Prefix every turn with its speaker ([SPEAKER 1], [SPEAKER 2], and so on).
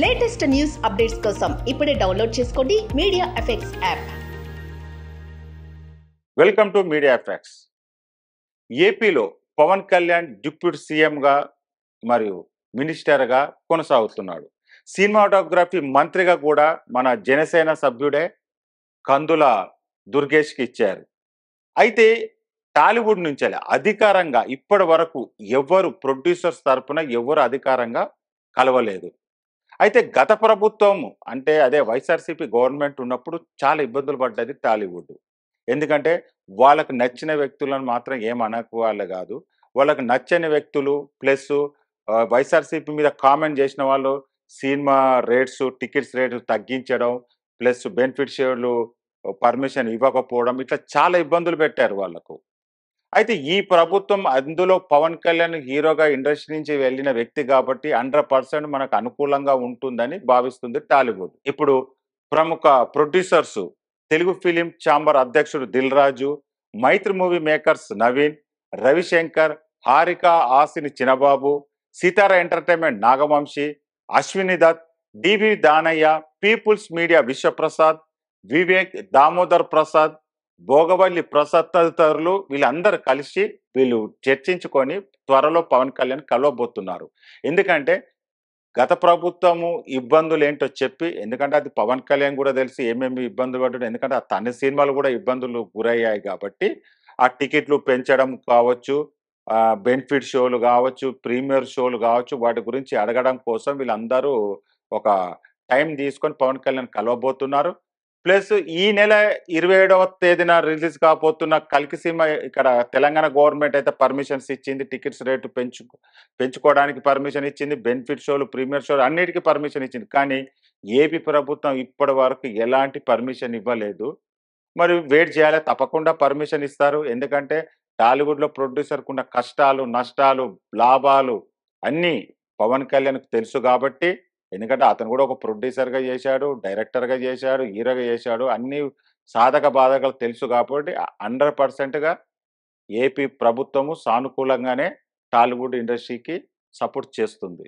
[SPEAKER 1] Latest news updates కోసం ఇప్పుడే download చేసుకోండి media effects app.
[SPEAKER 2] Welcome to media effects. ఏపీలో పవన్ కళ్యాణ్ డిప్యూటీ సీఎంగా మరియు మినిస్టర్గా కొనసాగుతున్నాడు. సినిమాటోగ్రఫీ మంత్రిగా కూడా మన జనసేన సభ్యుడే కందుల దుర్గేష్కి ఇచ్చారు. అయితే టాలీవుడ్ నుంచి అధికారంగా ఇప్పటి వరకు ఎవరు ప్రొడ్యూసర్స్ తరపున ఎవరు అధికారంగా కలవలేదు. అయితే గత ప్రభుత్వం అంటే అదే వైఎస్ఆర్సీపీ గవర్నమెంట్ ఉన్నప్పుడు చాలా ఇబ్బందులు పడ్డది టాలీవుడ్. ఎందుకంటే వాళ్ళకు నచ్చిన వ్యక్తులను మాత్రం ఏమనకు వాళ్ళు కాదు. వాళ్ళకు నచ్చని వ్యక్తులు ప్లస్ వైఎస్ఆర్సీపీ మీద కామెంట్ చేసిన వాళ్ళు సినిమా రేట్స్ టికెట్స్ రేట్లు తగ్గించడం ప్లస్ బెనిఫిట్ షేర్లు పర్మిషన్ ఇవ్వకపోవడం ఇట్లా చాలా ఇబ్బందులు పెట్టారు వాళ్ళకు. అయితే ఈ ప్రభుత్వం అందులో పవన్ కళ్యాణ్ హీరోగా ఇండస్ట్రీ నుంచి వెళ్ళిన వ్యక్తి కాబట్టి 100% మనకు అనుకూలంగా ఉంటుందని భావిస్తుంది టాలీవుడ్. ఇప్పుడు ప్రముఖ ప్రొడ్యూసర్స్ తెలుగు ఫిలిం ఛాంబర్ అధ్యక్షుడు దిల్ రాజు, మైత్రి మూవీ మేకర్స్ నవీన్, రవిశంకర్, హారిక ఆసిని చిన్నబాబు, సితారా ఎంటర్టైన్మెంట్ నాగవంశీ, అశ్విని దత్, డివి దానయ్య, పీపుల్స్ మీడియా విశ్వప్రసాద్, వివేక్, దామోదర్ ప్రసాద్, భోగవల్లి ప్రసాద్ తదితరులు వీళ్ళందరూ కలిసి వీళ్ళు చర్చించుకొని త్వరలో పవన్ కళ్యాణ్ కలవబోతున్నారు. ఎందుకంటే గత ప్రభుత్వము ఇబ్బందులు ఏంటో చెప్పి, ఎందుకంటే అది పవన్ కళ్యాణ్ కూడా తెలిసి ఏమేమి ఇబ్బందులు పడ్డాడు. ఎందుకంటే ఆ తన సినిమాలు కూడా ఇబ్బందులు గురయ్యాయి కాబట్టి ఆ టికెట్లు పెంచడం కావచ్చు, బెనిఫిట్ షోలు కావచ్చు, ప్రీమియర్ షోలు కావచ్చు, వాటి గురించి అడగడం కోసం వీళ్ళందరూ ఒక టైం తీసుకొని పవన్ కళ్యాణ్ కలవబోతున్నారు. ప్లస్ ఈ నెల 27వ తేదీన రిలీజ్ కాబోతున్న కల్కి సినిమా ఇక్కడ తెలంగాణ గవర్నమెంట్ అయితే పర్మిషన్స్ ఇచ్చింది. టికెట్స్ రేటు పెంచుకోవడానికి పర్మిషన్ ఇచ్చింది. బెనిఫిట్ షోలు ప్రీమియర్ షోలు అన్నిటికీ పర్మిషన్ ఇచ్చింది. కానీ ఏపీ ప్రభుత్వం ఇప్పటి వరకు ఎలాంటి పర్మిషన్ ఇవ్వలేదు. మరి వెయిట్ చేయాలి, తప్పకుండా పర్మిషన్ ఇస్తారు. ఎందుకంటే టాలీవుడ్లో ప్రొడ్యూసర్కు ఉన్న కష్టాలు నష్టాలు లాభాలు అన్నీ పవన్ కళ్యాణ్కి తెలుసు కాబట్టి, ఎందుకంటే అతను కూడా ఒక ప్రొడ్యూసర్గా చేశాడు, డైరెక్టర్గా చేశాడు, హీరోగా చేశాడు. అన్ని సాధక బాధకాలు తెలుసు కాబట్టి 100%గా ఏపీ ప్రభుత్వము సానుకూలంగానే టాలీవుడ్ ఇండస్ట్రీకి సపోర్ట్ చేస్తుంది.